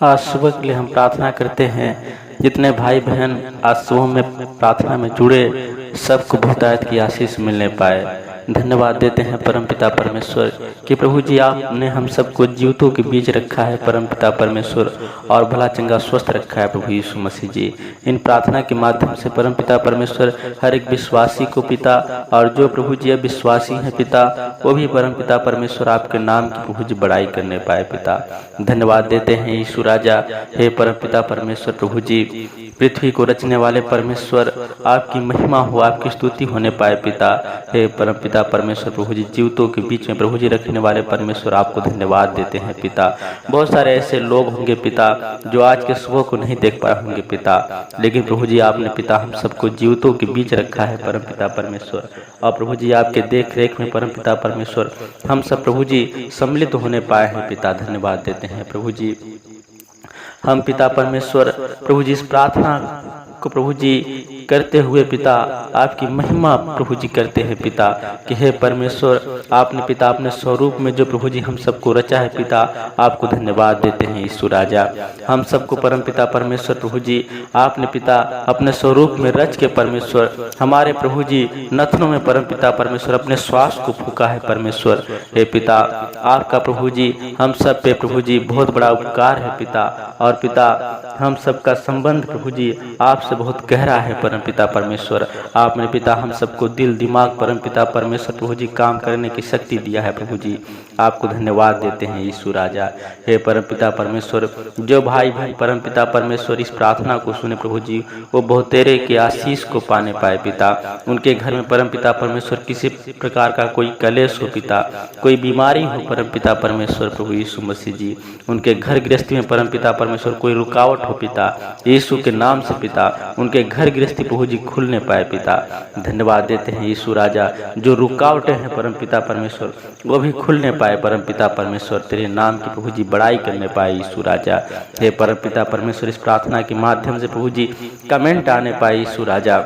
आज सुबह के लिए हम प्रार्थना करते हैं। जितने भाई बहन आज सुबह में प्रार्थना में जुड़े, सबको बहुतायत की आशीष मिलने पाए। धन्यवाद देते हैं परमपिता परमेश्वर कि प्रभु जी आपने हम सबको जीवितों के बीच रखा है परमपिता परमेश्वर, और भला चंगा स्वस्थ रखा है प्रभु यीशु मसीह जी। इन प्रार्थना के माध्यम से परमपिता परमेश्वर हर एक विश्वासी को पिता, और जो प्रभु जी अविश्वासी हैं पिता, वो भी परमपिता परमेश्वर आपके नाम की प्रभु जी बड़ाई करने पाए पिता। धन्यवाद देते हैं यीशु राजा। हे परमपिता परमेश्वर प्रभु जी, पृथ्वी को रचने वाले परमेश्वर, आपकी महिमा हो, आपकी स्तुति होने पाए पिता। हे परमपिता परमेश्वर प्रभु जी, जीवितों के बीच में प्रभु जी रखने वाले परमेश्वर, आपको धन्यवाद देते हैं पिता। बहुत सारे ऐसे लोग होंगे पिता जो आज के सुबह को नहीं देख पाए होंगे पिता, लेकिन प्रभु जी आपने पिता हम सबको जीवितों के बीच रखा है परमपिता परमेश्वर। और प्रभु जी आपके देख रेख में परमपिता परमेश्वर हम सब प्रभु जी सम्मिलित होने पाए हैं पिता। धन्यवाद देते हैं प्रभु जी। हम पिता परमेश्वर प्रभु जी इस प्रार्थना को प्रभु जी करते हुए पिता आपकी महिमा प्रभु जी करते हैं पिता कि हे परमेश्वर, आपने पिता अपने स्वरूप में जो प्रभु जी हम सबको रचा है पिता, आपको धन्यवाद देते हैं यीशु राजा। हम सबको परम पिता परमेश्वर प्रभु जी आपने पिता अपने स्वरूप में रच के परमेश्वर हमारे प्रभु जी नथनों में परम पिता परमेश्वर अपने श्वास को फूका है परमेश्वर। हे पिता, आपका प्रभु जी हम सब पे प्रभु जी बहुत बड़ा उपकार है पिता, और पिता हम सबका संबंध प्रभु जी आपसे बहुत गहरा है परम पिता परमेश्वर। आपने पिता हम सबको दिल दिमाग परम पिता परमेश्वर प्रभु जी काम करने की शक्ति दिया है प्रभु जी, आपको धन्यवाद देते हैं यीशु राजा। हे परम पिता परमेश्वर, जो भाई बहन परम पिता परमेश्वर इस प्रार्थना को सुने प्रभु जी, वो बहुतेरे के आशीष को पाने पाए पिता। उनके घर में परम पिता परमेश्वर किसी प्रकार का कोई कलेश हो पिता, कोई बीमारी हो परम पिता परमेश्वर प्रभु यीशु मसीह जी, उनके घर गृहस्थी में परम पिता परमेश्वर कोई रुकावट हो पिता, यीशु के नाम से पिता उनके घर गृहस्थी प्रभु जी खुलने पाए पिता। धन्यवाद देते हैं यीशु राजा। जो रुकावटें हैं परम पिता परमेश्वर वो भी खुलने पाए परम पिता परमेश्वर, तेरे नाम की प्रभु जी बड़ाई करने पाए यीशु राजा। हे परम पिता परमेश्वर, इस प्रार्थना के माध्यम से प्रभु जी कमेंट आने पाए यीशु राजा,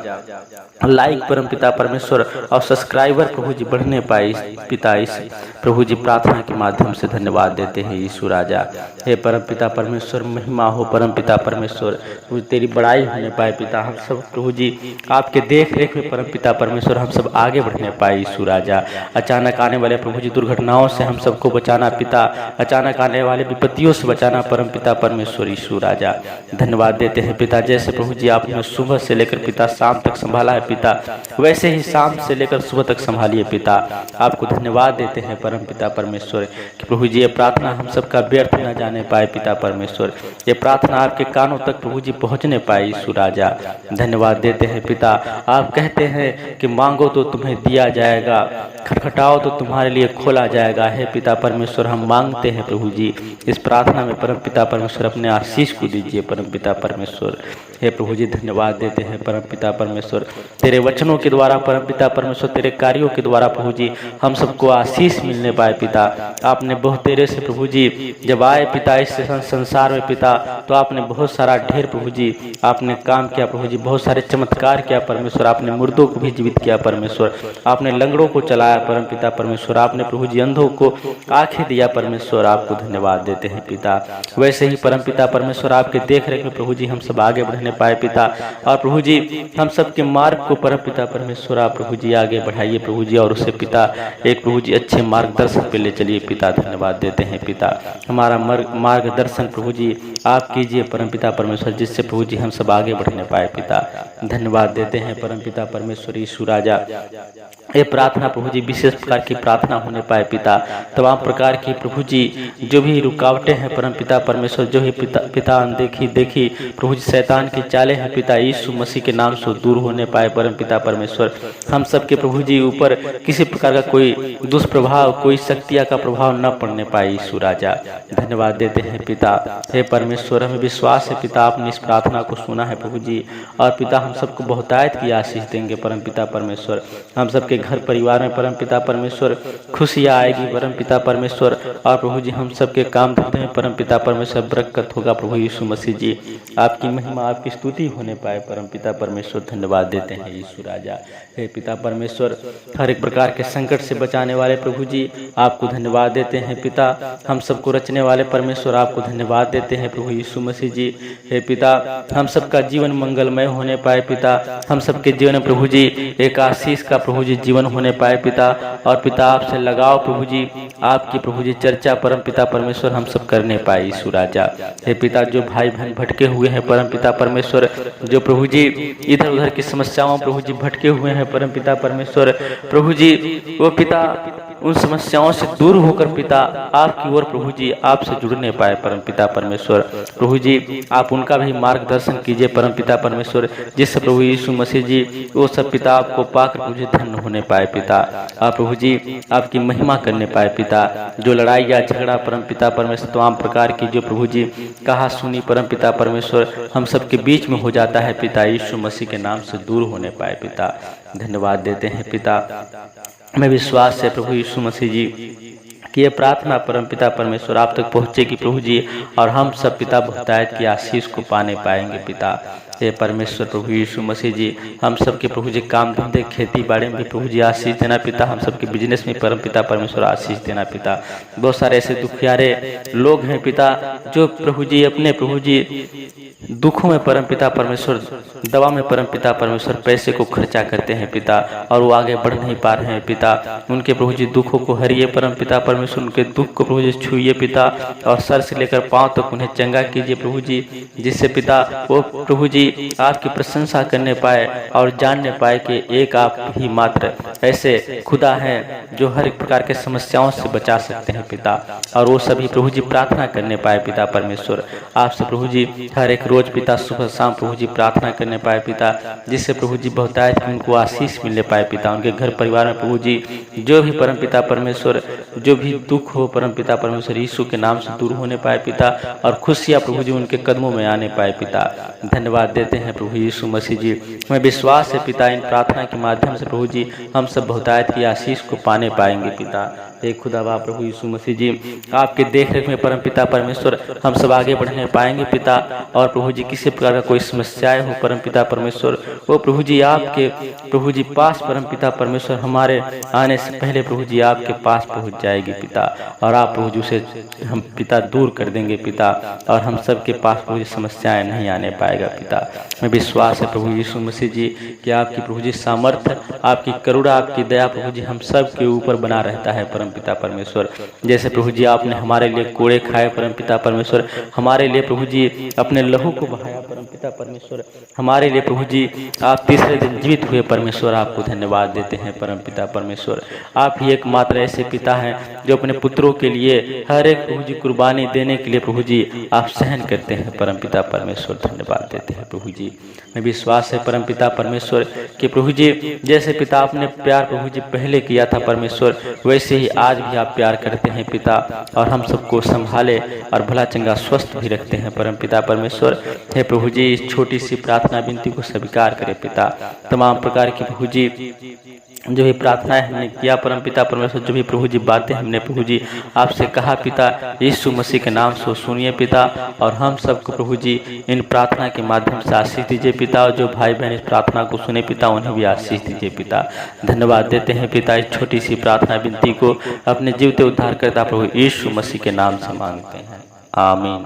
लाइक परम पिता परमेश्वर और सब्सक्राइबर प्रभु जी बढ़ने पाए पिता। इस प्रभु जी प्रार्थना के माध्यम से धन्यवाद देते हैं यीशु राजा। हे परम पिता परमेश्वर, महिमा हो परम पिता परमेश्वर, तेरी बड़ाई होने पाए पिता। हम सब प्रभु जी आपके देख रेख में परम पिता परमेश्वर हम सब आगे बढ़ने पाए यीशु राजा। अचानक आने वाले प्रभु जी दुर्घटनाओं से हम सबको बचाना पिता, अचानक आने वाले विपत्तियों से बचाना परम पिता परमेश्वर यीशु राजा। धन्यवाद देते हैं पिता, जैसे प्रभु जी आपने सुबह से लेकर पिता शाम तक संभाला है पिता, वैसे ही शाम से लेकर सुबह तक संभालिए पिता। आपको धन्यवाद देते हैं परम पिता परमेश्वर कि प्रभु जी ये प्रार्थना हम सबका व्यर्थ न जाने पाए पिता परमेश्वर, ये प्रार्थना आपके कानों तक प्रभु जी पहुंचने पाए यीशु राजा। धन्यवाद देते हैं पिता, आप कहते हैं कि मांगो तो तुम्हें दिया जाएगा, खटखटाओ तो तुम्हारे लिए खोला जाएगा। हे पिता परमेश्वर, हम मांगते हैं प्रभु जी इस प्रार्थना में परम पिता परमेश्वर अपने आशीष को दीजिए परम पिता परमेश्वर। हे प्रभु जी धन्यवाद देते हैं परम पिता परमेश्वर, तेरे वचनों के द्वारा परम पिता परमेश्वर, तेरे कार्यों के द्वारा प्रभु जी हम सबको आशीष मिलने पाए पिता। आपने बहुत तेरे से प्रभु जी जब आए पिता इस संसार में पिता, तो आपने बहुत सारा ढेर प्रभु जी आपने काम किया प्रभु जी, बहुत सारे चमत्कार किया परमेश्वर। आपने मुर्दों को भी जीवित किया परमेश्वर, आपने लंगड़ों को चलाया परम पिता परमेश्वर, आपने प्रभु जी अंधों को आंखें दिया परमेश्वर। आपको धन्यवाद देते हैं पिता। वैसे ही परम पिता परमेश्वर आपके देख रेख में प्रभु जी हम सब आगे बढ़ने पाए पिता, और प्रभु जी हम सबके मार्ग को परम पिता परमेश्वर आप प्रभु जी आगे बढ़ाइए प्रभु जी, और उसे पिता एक प्रभु जी अच्छे मार्गदर्शन पे ले चलिए पिता। धन्यवाद देते हैं पिता, हमारा मार्गदर्शन प्रभु जी आप कीजिए परम पिता परमेश्वर, जिससे प्रभु जी हम सब आगे बढ़ने पाए पिता। धन्यवाद देते हैं परम पिता परमेश्वर यीशु राजा। ये प्रार्थना प्रभु जी विशेष प्रकार की प्रार्थना होने पाए पिता, तमाम प्रकार की प्रभु जी जो भी रुकावटें हैं परम पिता परमेश्वर, जो ही पिता देखी प्रभु जी शैतान की चालें हैं पिता, यीशु मसीह के नाम से दूर होने पाए परम पिता परमेश्वर। हम सबके प्रभु जी ऊपर किसी प्रकार का कोई दुष्प्रभाव, कोई शक्तियाँ का प्रभाव न पड़ने पाए यीशु राजा। धन्यवाद देते हैं पिता। हे परमेश्वर, हमें विश्वास है पिता आपने इस प्रार्थना को सुना है प्रभु जी, और पिता हम सबको बहुतायत की आशीष देंगे परम पिता परमेश्वर। हम सबके सबके घर परिवार में परमपिता परमेश्वर खुशियाँ आएगी परमपिता परमेश्वर। और प्रभु जी हम सबके काम धंधे में परमपिता परमेश्वर बरकत होगा प्रभु यीशु मसीह जी। आपकी महिमा आपकी स्तुति होने पाए परमपिता परमेश्वर। धन्यवाद देते हैं यीशु राजा। हे पिता परमेश्वर, हर एक प्रकार के संकट से बचाने वाले प्रभु जी आपको धन्यवाद देते हैं पिता। हम सबको रचने वाले परमेश्वर आपको धन्यवाद देते हैं प्रभु यीशु मसीह जी। हे पिता, हम सबका जीवन मंगलमय होने पाए पिता। हम सबके जीवन में प्रभु जी एक आशीष का प्रभु जी जीवन होने पाए पिता। और पिता आपसे लगाओ प्रभु जी, आपकी प्रभु जी चर्चा परम पिता परमेश्वर हम सब करने पाए यीशु राजा। हे पिता, जो भाई बहन भटके हुए हैं परम पिता परमेश्वर, जो प्रभु जी इधर उधर की समस्याओं प्रभु जी भटके हुए हैं परम पिता परमेश्वर, प्रभु जी वो पिता उन समस्याओं से दूर होकर पिता आपकी ओर प्रभु जी आपसे जुड़ने पाए परम पिता परमेश्वर। प्रभु जी आप उनका भी मार्गदर्शन कीजिए परम पिता परमेश्वर, जिससे प्रभु यीशु मसीह जी वो सब पिता आपको पाकर प्रभु जी धन्य होने पाए पिता। आप प्रभु जी आपकी महिमा करने पाए पिता। जो लड़ाई या झगड़ा परम पिता परमेश्वर तमाम प्रकार की जो प्रभु जी कहा सुनी परम पिता परमेश्वर हम सबके बीच में हो जाता है पिता, यीशु मसीह के नाम से दूर होने पाए पिता। धन्यवाद देते हैं पिता। मैं विश्वास से प्रभु यीशु मसीह जी कि ये प्रार्थना परमपिता परमेश्वर आप तक पहुँचेगी प्रभु जी, और हम सब पिता बहुतायत की आशीष को पाने पाएंगे पिता। हे परमेश्वर प्रभु यीशु मसीह जी, हम सबके प्रभु जी काम धंधे खेती बाड़ी में भी प्रभु जी आशीष देना पिता। हम सबके बिजनेस में परमपिता परमेश्वर आशीष देना पिता। बहुत सारे ऐसे दुखियारे लोग हैं पिता जो प्रभु जी अपने प्रभु जी दुखों में परमपिता परमेश्वर, दवा में परमपिता परमेश्वर पैसे को खर्चा करते हैं पिता, और वो आगे बढ़ नहीं पा रहे हैं पिता। उनके प्रभु जी दुखों को हरिए परमपिता परमेश्वर, उनके दुख को प्रभु जी छुइए पिता, और सर से लेकर पांव तक उन्हें चंगा कीजिए प्रभु जी, जिससे पिता वो प्रभु जी आपकी प्रशंसा करने पाए और जानने पाए कि एक आप ही मात्र ऐसे खुदा हैं जो हर एक प्रकार के समस्याओं से बचा सकते हैं पिता। और वो सभी प्रभु जी प्रार्थना करने पाए पिता परमेश्वर आपसे प्रभु जी हर एक रोज पिता सुबह शाम प्रभु जी प्रार्थना करने पाए पिता, जिससे प्रभु जी बहुतायत उनको आशीष मिलने पाए पिता। उनके घर परिवार में प्रभु जी जो भी परम पिता परमेश्वर जो भी दुख हो परम पिता परमेश्वर यीशु के नाम से दूर होने पाए पिता, और खुशियाँ प्रभु जी उनके कदमों में आने पाए पिता। धन्यवाद देते हैं प्रभु यीशु मसीह जी। मैं विश्वास है पिता इन प्रार्थना के माध्यम से प्रभु जी हम सब बहुतायत की आशीष को पाने पाएंगे पिता। हे खुदा बाप प्रभु यीशु मसीह जी, आपके देख रेख में परम पिता परमेश्वर हम सब आगे बढ़ने पाएंगे पिता। और प्रभु जी किसी प्रकार का कोई समस्याएं हो परम पिता परमेश्वर, वो प्रभु जी आपके प्रभु जी पास परम पिता परमेश्वर हमारे आने से पहले प्रभु जी आपके पास पहुंच जाएगी पिता, और आप प्रभु जी उसे हम पिता दूर कर देंगे पिता, और हम सब के पास प्रभु जी समस्याएं नहीं आने पाएगा पिता। मैं विश्वास है प्रभु यीशु मसीह जी कि आपकी प्रभु जी सामर्थ्य, आपकी करुणा, आपकी दया प्रभु जी हम सब के ऊपर बना रहता है परम पिता परमेश्वर। जैसे प्रभु जी आपने हमारे लिए कोड़े खाए परम पिता परमेश्वर, हमारे लिए प्रभु जी अपने लहू को बहाया परम पिता परमेश्वर, हमारे लिए प्रभु जी आप तीसरे दिन जीवित हुए परमेश्वर। आपको धन्यवाद देते हैं परम पिता परमेश्वर। आप ही एकमात्र ऐसे पिता हैं जो अपने पुत्रों के लिए हर एक प्रभु जी कुर्बानी देने के लिए प्रभु जी आप सहन करते हैं परम पिता परमेश्वर। धन्यवाद देते हैं प्रभु जी। मैं विश्वास है परम पिता परमेश्वर कि प्रभु जी जैसे पिता आपने प्यार प्रभु जी पहले किया था परमेश्वर, वैसे ही आज भी आप प्यार करते हैं पिता, और हम सबको संभाले और भला चंगा स्वस्थ भी रखते हैं परम पिता परमेश्वर। हे प्रभु जी इस छोटी सी प्रार्थना विनती को स्वीकार करें पिता। तमाम प्रकार की प्रभु जी जो भी प्रार्थनाएं हमने किया परम पिता परमेश्वर, जो भी प्रभु जी बातें हमने प्रभु जी आपसे कहा पिता, यीशु मसीह के नाम से सुनिए पिता, और हम सबको प्रभु जी इन प्रार्थना के माध्यम से आशीष दीजिए पिता। और जो भाई बहन इस प्रार्थना को सुने पिता, उन्हें भी आशीष दीजिए पिता। धन्यवाद देते हैं पिता। इस छोटी सी प्रार्थना विनती को अपने जीवते उद्धारकर्ता प्रभु यीशु मसीह के नाम से मांगते हैं, आमीन।